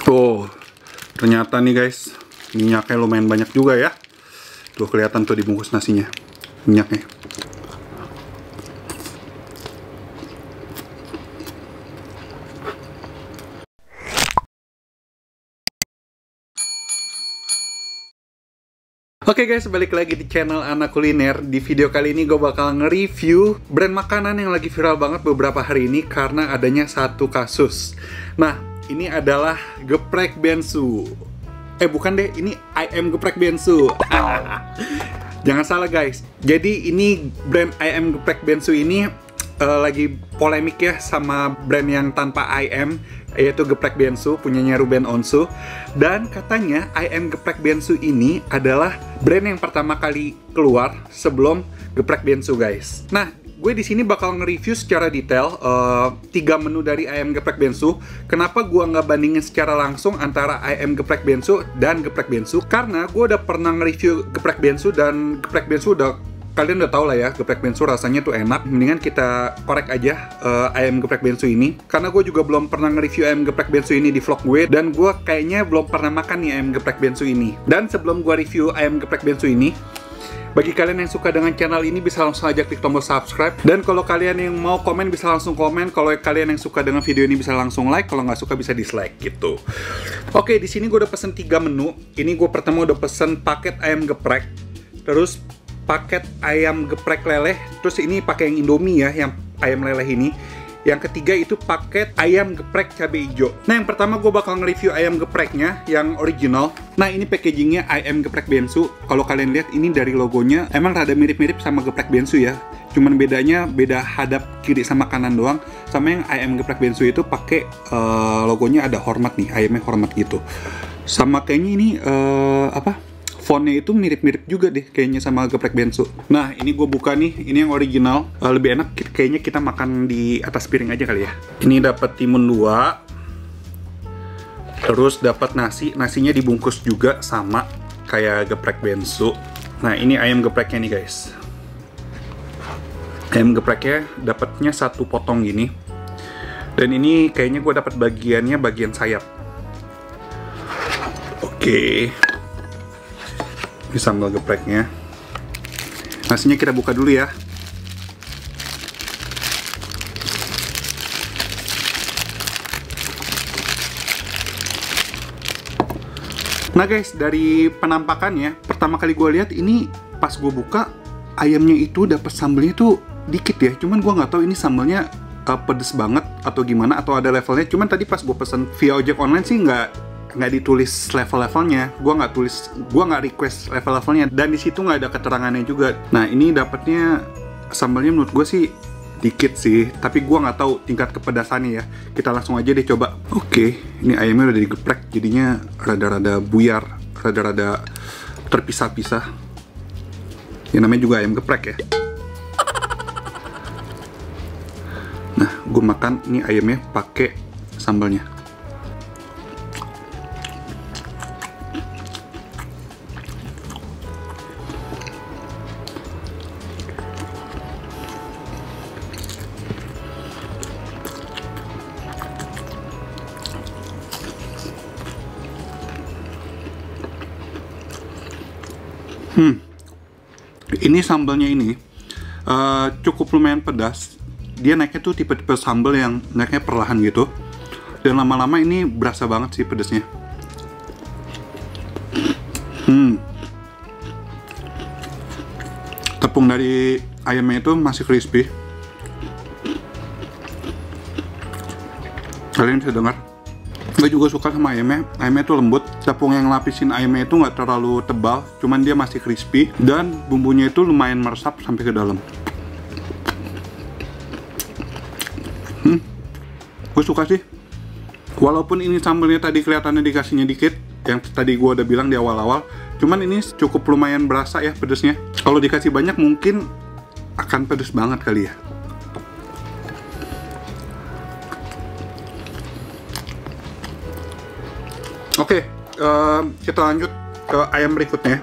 Oh, ternyata nih guys, minyaknya lumayan banyak juga ya. Tuh kelihatan tuh dibungkus nasinya, minyaknya. Oke guys, balik lagi di channel Anak Kuliner. Di video kali ini gue bakal nge-review brand makanan yang lagi viral banget beberapa hari ini karena adanya satu kasus. Nah, ini adalah geprek bensu. Bukan deh, ini ayam geprek bensu. Jangan salah guys. Jadi ini brand ayam geprek bensu ini lagi polemik ya sama brand yang tanpa ayam, yaitu geprek bensu punyanya Ruben Onsu. Dan katanya ayam geprek bensu ini adalah brand yang pertama kali keluar sebelum geprek bensu guys. Nah, gue di sini bakal nge-review secara detail 3 menu dari ayam geprek bensu. Kenapa gue nggak bandingin secara langsung antara ayam geprek bensu dan geprek bensu? Karena gue udah pernah nge-review geprek bensu dan geprek bensu kalian udah tau lah ya, geprek bensu rasanya tuh enak. Mendingan kita korek aja ayam geprek bensu ini. Karena gue juga belum pernah nge-review ayam geprek bensu ini di vlog gue. Dan gue kayaknya belum pernah makan nih ayam geprek bensu ini. Dan sebelum gue review ayam geprek bensu ini, bagi kalian yang suka dengan channel ini bisa langsung aja klik tombol subscribe. Dan kalau kalian yang mau komen bisa langsung komen. Kalau kalian yang suka dengan video ini bisa langsung like. Kalau nggak suka bisa dislike gitu. Oke, di sini gue udah pesen 3 menu. Ini gue pertama udah pesen paket ayam geprek. Terus paket ayam geprek leleh, terus ini pakai yang Indomie ya, yang ayam leleh ini. Yang ketiga itu paket ayam geprek cabai hijau. Nah, yang pertama gue bakal nge-review ayam gepreknya yang original. Nah, ini packagingnya ayam geprek bensu. Kalau kalian lihat ini dari logonya emang rada mirip-mirip sama geprek bensu ya. Cuman bedanya beda hadap kiri sama kanan doang. Sama yang ayam geprek bensu itu pakai logonya ada hormat nih, ayamnya hormat gitu. Sama kayaknya ini fontnya itu mirip-mirip juga deh kayaknya sama geprek bensu. Nah, ini gue buka nih, ini yang original. Lebih enak kayaknya kita makan di atas piring aja kali ya. Ini dapat timun 2. Terus dapat nasi, nasinya dibungkus juga sama kayak geprek bensu. Nah, ini ayam gepreknya nih guys. Ayam gepreknya dapatnya 1 potong gini. Dan ini kayaknya gue dapat bagiannya bagian sayap. Oke. Ini sambal gepreknya. Nasinya kita buka dulu ya. Nah guys, dari penampakannya, pertama kali gue lihat ini pas gue buka, ayamnya itu dapat sambalnya tuh dikit ya. Cuman gue nggak tahu ini sambalnya pedes banget atau gimana, atau ada levelnya. Cuman tadi pas gue pesen via ojek online sih nggak ditulis level-levelnya. Gue nggak request level-levelnya, dan di situ nggak ada keterangannya juga. Nah, ini dapatnya sambalnya menurut gue sih dikit sih, tapi gue nggak tahu tingkat kepedasannya ya. Kita langsung aja deh coba. Oke, ini ayamnya udah digeprek, jadinya rada-rada buyar, rada-rada terpisah-pisah. Ya namanya juga ayam geprek ya. Nah, gue makan ini ayamnya pakai sambalnya. Ini sambalnya ini cukup lumayan pedas. Dia naiknya tuh tipe-tipe sambal yang naiknya perlahan gitu. Dan lama-lama ini berasa banget sih pedasnya. Tepung dari ayamnya itu masih crispy. Kalian bisa dengar. Gue juga suka sama ayamnya tuh lembut. Tepung yang lapisin ayamnya itu nggak terlalu tebal, cuman dia masih crispy. Dan bumbunya itu lumayan meresap sampai ke dalam. Gue suka sih. Walaupun ini sambalnya tadi kelihatannya dikasihnya dikit, yang tadi gue udah bilang di awal-awal, cuman ini cukup lumayan berasa ya pedesnya. Kalau dikasih banyak mungkin akan pedes banget kali ya. Oke, kita lanjut ke ayam berikutnya.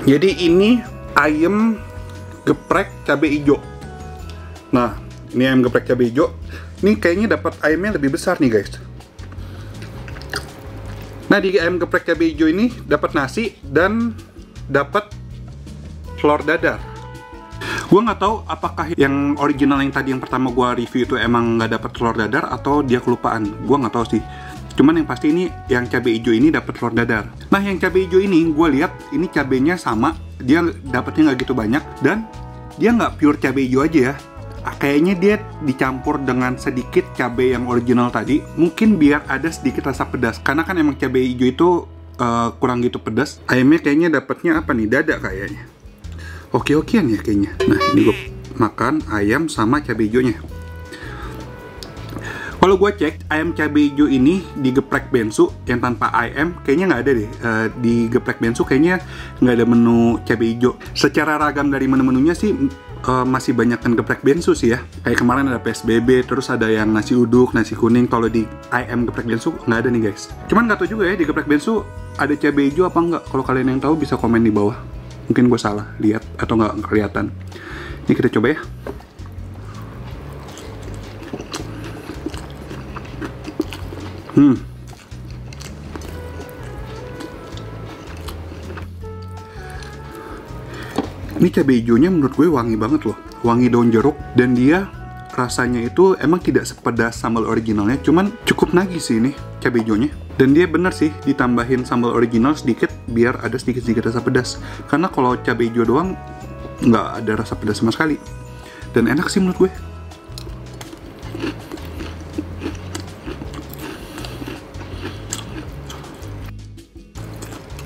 Jadi ini ayam geprek cabai hijau. Nah, ini ayam geprek cabai hijau. Ini kayaknya dapat ayamnya lebih besar nih guys. Nah, di ayam geprek cabai hijau ini dapat nasi dan dapat telur dadar. Gue nggak tahu apakah yang original yang tadi yang pertama gue review itu emang nggak dapat telur dadar atau dia kelupaan. Gue nggak tahu sih. Cuman yang pasti ini yang cabai hijau ini dapat telur dadar. Nah, yang cabai hijau ini gue lihat ini cabainya sama, dia dapatnya nggak gitu banyak dan dia nggak pure cabai hijau aja ya. Kayaknya dia dicampur dengan sedikit cabai yang original tadi, mungkin biar ada sedikit rasa pedas. Karena kan emang cabai hijau itu kurang gitu pedas. Ayamnya kayaknya dapatnya apa nih? Dada kayaknya. Oke-okean ya kayaknya. Nah, ini gue makan ayam sama cabai hijaunya. Kalau gue cek ayam cabai hijau ini di geprek bensu yang tanpa ayam kayaknya nggak ada deh. Di geprek bensu kayaknya nggak ada menu cabai hijau. Secara ragam dari menu-menunya sih masih banyak kan geprek bensu sih ya. Kayak kemarin ada PSBB, terus ada yang nasi uduk, nasi kuning. Kalau di ayam geprek bensu nggak ada nih guys. Cuman nggak tahu juga ya di geprek bensu ada cabai hijau apa nggak. Kalau kalian yang tahu bisa komen di bawah. Mungkin gue salah lihat atau nggak kelihatan. Ini kita coba ya. Ini cabai hijaunya menurut gue wangi banget loh. Wangi daun jeruk dan dia rasanya itu emang tidak sepedas sambal originalnya, cuman cukup nagih sih ini cabai hijaunya. Dan dia bener sih ditambahin sambal original sedikit biar ada sedikit-sedikit rasa pedas. Karena kalau cabai hijau doang nggak ada rasa pedas sama sekali. Dan enak sih menurut gue.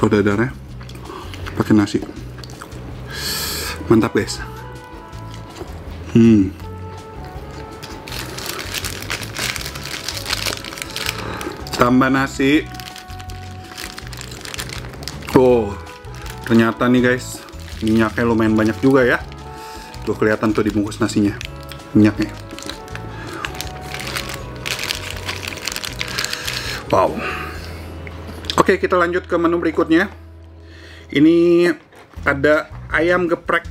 Telur dadarnya pakai nasi. Mantap guys. Tambah nasi. Tuh, ternyata nih guys, minyaknya lumayan banyak juga ya. Tuh kelihatan tuh dibungkus nasinya, minyaknya. Wow. Oke, kita lanjut ke menu berikutnya. Ini ada ayam geprek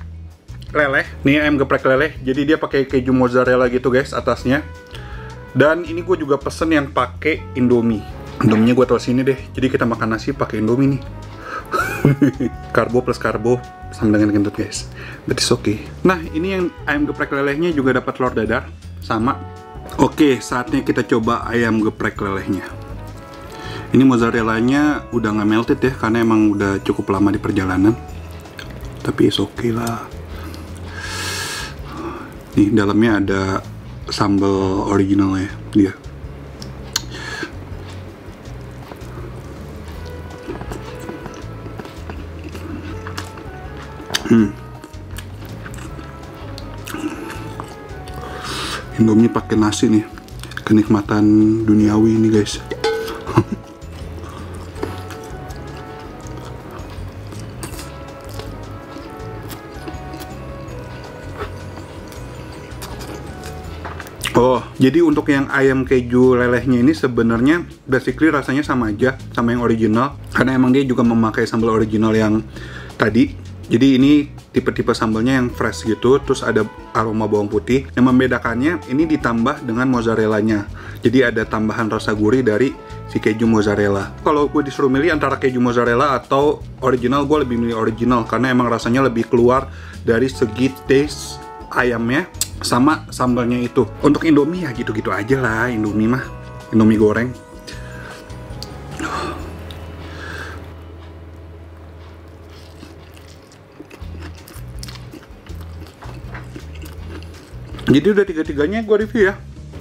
leleh. Nih ayam geprek leleh. Jadi dia pakai keju mozzarella gitu guys atasnya. Dan ini gue juga pesen yang pakai Indomie. Indominya gue taruh sini deh. Jadi kita makan nasi pakai Indomie nih. Karbo plus karbo sama dengan kentut guys. But it's okay. Nah, ini yang ayam geprek lelehnya juga dapat telur dadar sama. Oke, saatnya kita coba ayam geprek lelehnya. Ini mozzarellanya udah nggak melted ya, karena emang udah cukup lama di perjalanan. Tapi it's okay lah. Nih dalamnya ada sambal originalnya dia. Indomie pakai nasi nih, kenikmatan duniawi ini guys. Oh, jadi untuk yang ayam keju lelehnya ini sebenarnya basically rasanya sama aja sama yang original, karena emang dia juga memakai sambal original yang tadi. Jadi ini tipe-tipe sambalnya yang fresh gitu, terus ada aroma bawang putih. Yang membedakannya ini ditambah dengan mozzarellanya. Jadi ada tambahan rasa gurih dari si keju mozzarella. Kalau gue disuruh milih antara keju mozzarella atau original, gue lebih milih original karena emang rasanya lebih keluar dari segi taste ayamnya sama sambalnya itu. Untuk Indomie ya gitu-gitu aja lah, Indomie mah, Indomie goreng. Jadi udah tiga-tiganya gue review ya.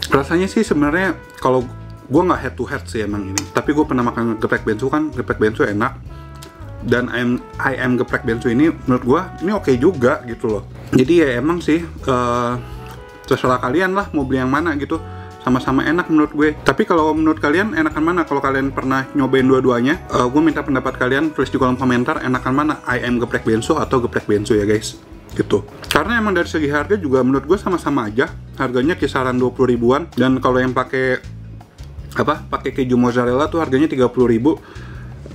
Rasanya sih sebenarnya kalau gue nggak head to head sih emang ini. Tapi gue pernah makan geprek bensu kan, geprek bensu enak. Dan ayam geprek bensu ini menurut gue ini oke juga gitu loh. Jadi ya emang sih terserah kalian lah mau beli yang mana gitu. Sama-sama enak menurut gue. Tapi kalau menurut kalian enakan mana? Kalau kalian pernah nyobain dua-duanya, gue minta pendapat kalian, tulis di kolom komentar enakan mana, ayam geprek bensu atau geprek bensu ya guys. Gitu. Karena emang dari segi harga juga menurut gue sama-sama aja. Harganya kisaran 20 ribuan. Dan kalau yang pakai pakai keju mozzarella tuh harganya 30 ribu.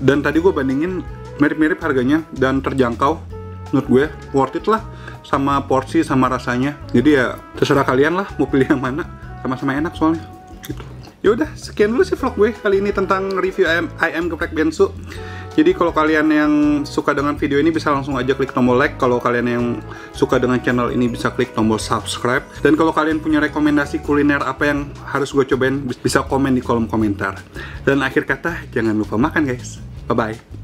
Dan tadi gue bandingin mirip-mirip harganya dan terjangkau. Menurut gue worth it lah, sama porsi sama rasanya. Jadi ya terserah kalian lah mau pilih yang mana. sama-sama enak soalnya gitu. Ya udah, sekian dulu sih vlog gue kali ini tentang review ayam geprek bensu. Jadi kalau kalian yang suka dengan video ini bisa langsung aja klik tombol like. Kalau kalian yang suka dengan channel ini bisa klik tombol subscribe. Dan kalau kalian punya rekomendasi kuliner apa yang harus gue cobain, bisa komen di kolom komentar. Dan akhir kata, jangan lupa makan guys. Bye-bye.